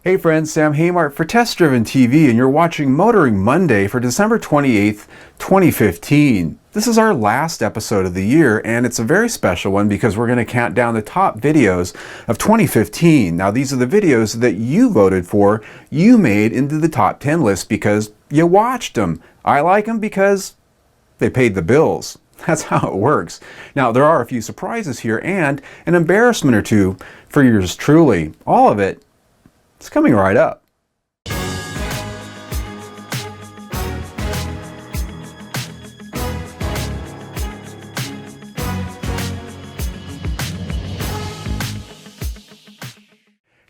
Hey friends, Sam Haymart for Test Driven TV, and you're watching Motoring Monday for December 28th, 2015. This is our last episode of the year, and it's a very special one because we're going to count down the top videos of 2015. Now, these are the videos that you voted for, you made into the top 10 list because you watched them. I like them because they paid the bills. That's how it works. Now, there are a few surprises here and an embarrassment or two for yours truly. All of it is coming right up.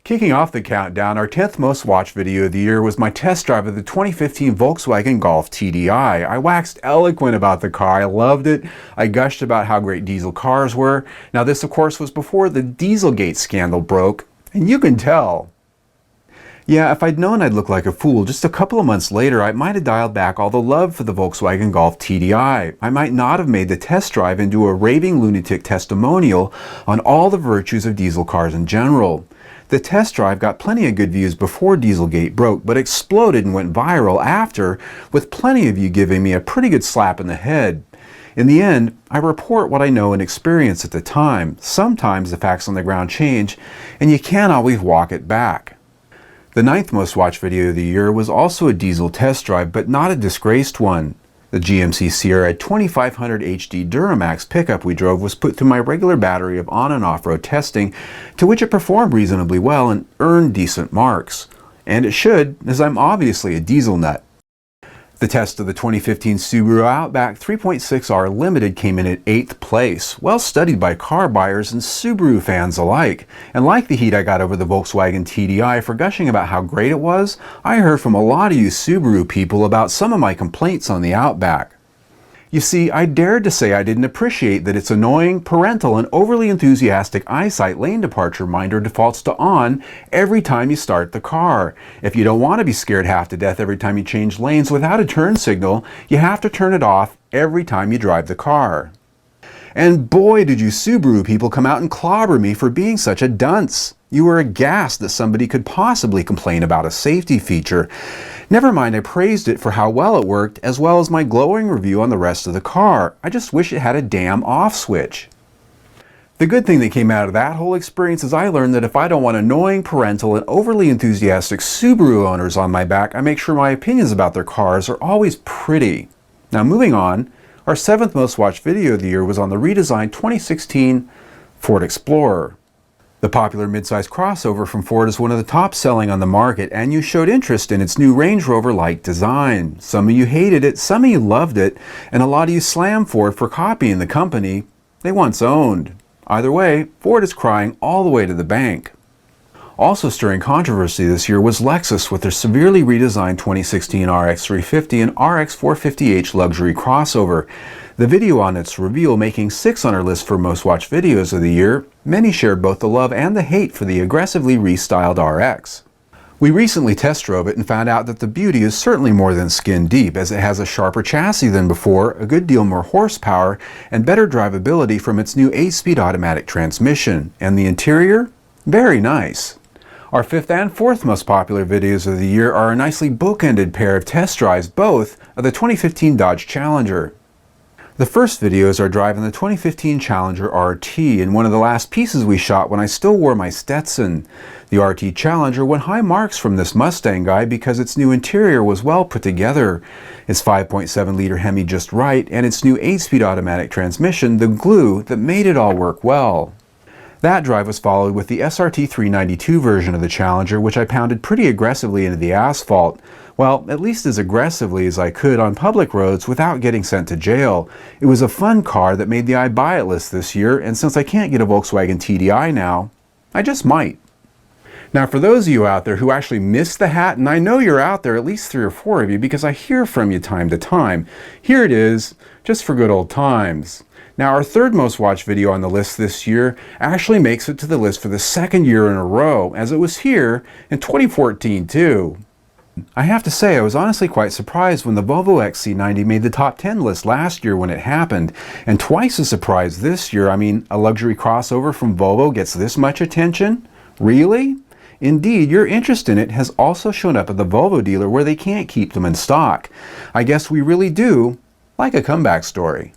Kicking off the countdown, our 10th most watched video of the year was my test drive of the 2015 Volkswagen Golf TDI. I waxed eloquent about the car. I loved it. I gushed about how great diesel cars were. Now this, of course, was before the Dieselgate scandal broke, and you can tell. Yeah, if I'd known I'd look like a fool just a couple of months later, I might have dialed back all the love for the Volkswagen Golf TDI. I might not have made the test drive into a raving lunatic testimonial on all the virtues of diesel cars in general. The test drive got plenty of good views before Dieselgate broke, but exploded and went viral after, with plenty of you giving me a pretty good slap in the head. In the end, I report what I know and experience at the time. Sometimes the facts on the ground change, and you can't always walk it back. The 9th most watched video of the year was also a diesel test drive, but not a disgraced one. The GMC Sierra 2500 HD Duramax pickup we drove was put through my regular battery of on and off-road testing, to which it performed reasonably well and earned decent marks. And it should, as I'm obviously a diesel nut. The test of the 2015 Subaru Outback 3.6R Limited came in at 8th place, well studied by car buyers and Subaru fans alike. And like the heat I got over the Volkswagen TDI for gushing about how great it was, I heard from a lot of you Subaru people about some of my complaints on the Outback. You see, I dared to say I didn't appreciate that its annoying, parental, and overly enthusiastic eyesight lane departure reminder defaults to on every time you start the car. If you don't want to be scared half to death every time you change lanes without a turn signal, you have to turn it off every time you drive the car. And boy, did you Subaru people come out and clobber me for being such a dunce. You were aghast that somebody could possibly complain about a safety feature. Never mind, I praised it for how well it worked, as well as my glowing review on the rest of the car. I just wish it had a damn off switch. The good thing that came out of that whole experience is I learned that if I don't want annoying, parental, and overly enthusiastic Subaru owners on my back, I make sure my opinions about their cars are always pretty. Now moving on, our 7th most watched video of the year was on the redesigned 2016 Ford Explorer. The popular midsize crossover from Ford is one of the top selling on the market, and you showed interest in its new Range Rover-like design. Some of you hated it, some of you loved it, and a lot of you slammed Ford for copying the company they once owned. Either way, Ford is crying all the way to the bank. Also stirring controversy this year was Lexus with their severely redesigned 2016 RX 350 and RX 450h luxury crossover. The video on its reveal making 6 on our list for most watched videos of the year. Many shared both the love and the hate for the aggressively restyled RX. We recently test drove it and found out that the beauty is certainly more than skin deep, as it has a sharper chassis than before, a good deal more horsepower, and better drivability from its new 8-speed automatic transmission. And the interior? Very nice. Our 5th and 4th most popular videos of the year are a nicely bookended pair of test drives, both of the 2015 Dodge Challenger. The first video is our drive in the 2015 Challenger RT, and one of the last pieces we shot when I still wore my Stetson. The RT Challenger won high marks from this Mustang guy because its new interior was well put together, its 5.7-liter Hemi just right, and its new 8-speed automatic transmission, the glue that made it all work well. That drive was followed with the SRT 392 version of the Challenger, which I pounded pretty aggressively into the asphalt. Well, at least as aggressively as I could on public roads without getting sent to jail. It was a fun car that made the I Buy It list this year, and since I can't get a Volkswagen TDI now, I just might. Now for those of you out there who actually missed the hat, and I know you're out there, at least 3 or 4 of you, because I hear from you time to time, here it is, just for good old times. Now our 3rd most watched video on the list this year actually makes it to the list for the 2nd year in a row, as it was here in 2014 too. I have to say I was honestly quite surprised when the Volvo XC90 made the top 10 list last year when it happened, and twice as surprised this year. I mean, a luxury crossover from Volvo gets this much attention? Really? Indeed, your interest in it has also shown up at the Volvo dealer where they can't keep them in stock. I guess we really do like a comeback story.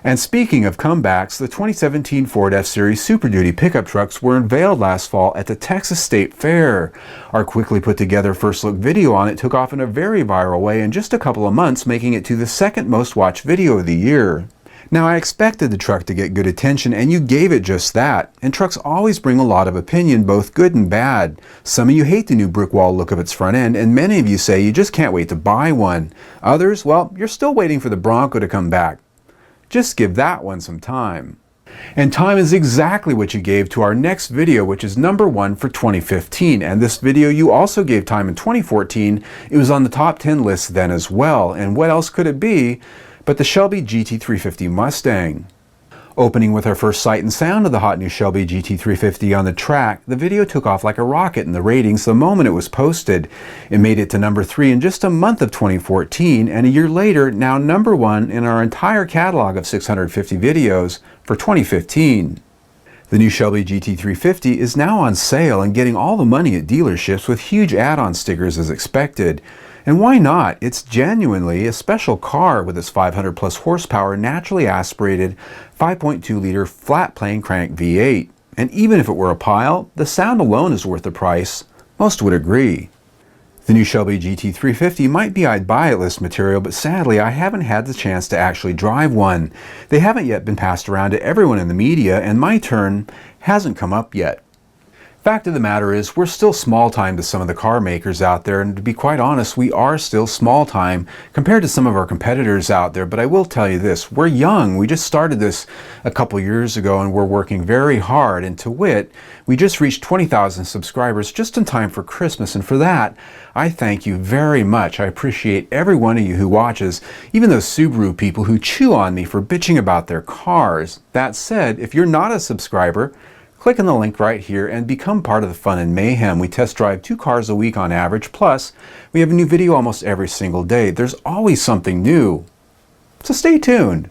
And speaking of comebacks, the 2017 Ford F-Series Super Duty pickup trucks were unveiled last fall at the Texas State Fair. Our quickly put together first look video on it took off in a very viral way in just a couple of months, making it to the second most watched video of the year. Now, I expected the truck to get good attention, and you gave it just that. And trucks always bring a lot of opinion, both good and bad. Some of you hate the new brick wall look of its front end, and many of you say you just can't wait to buy one. Others, well, you're still waiting for the Bronco to come back. Just give that one some time. And time is exactly what you gave to our next video, which is number 1 for 2015. And this video you also gave time in 2014. It was on the top 10 list then as well. And what else could it be but the Shelby GT350 Mustang? Opening with our first sight and sound of the hot new Shelby GT350 on the track, the video took off like a rocket in the ratings the moment it was posted. It made it to number 3 in just a month of 2014, and a year later, now number 1 in our entire catalog of 650 videos for 2015. The new Shelby GT350 is now on sale and getting all the money at dealerships with huge add-on stickers as expected. And why not? It's genuinely a special car with its 500 plus horsepower naturally aspirated 5.2 liter flat plane crank V8. And even if it were a pile, the sound alone is worth the price. Most would agree. The new Shelby GT350 might be I'd buy it list material, but sadly I haven't had the chance to actually drive one. They haven't yet been passed around to everyone in the media, and my turn hasn't come up yet. Fact of the matter is, we're still small time to some of the car makers out there, and to be quite honest, we are still small time compared to some of our competitors out there. But I will tell you this, we're young. We just started this a couple years ago and we're working very hard, and to wit, we just reached 20,000 subscribers just in time for Christmas, and for that, I thank you very much. I appreciate every one of you who watches, even those Subaru people who chew on me for bitching about their cars. That said, if you're not a subscriber, click on the link right here and become part of the fun and mayhem. We test drive 2 cars a week on average, plus we have a new video almost every single day. There's always something new, so stay tuned.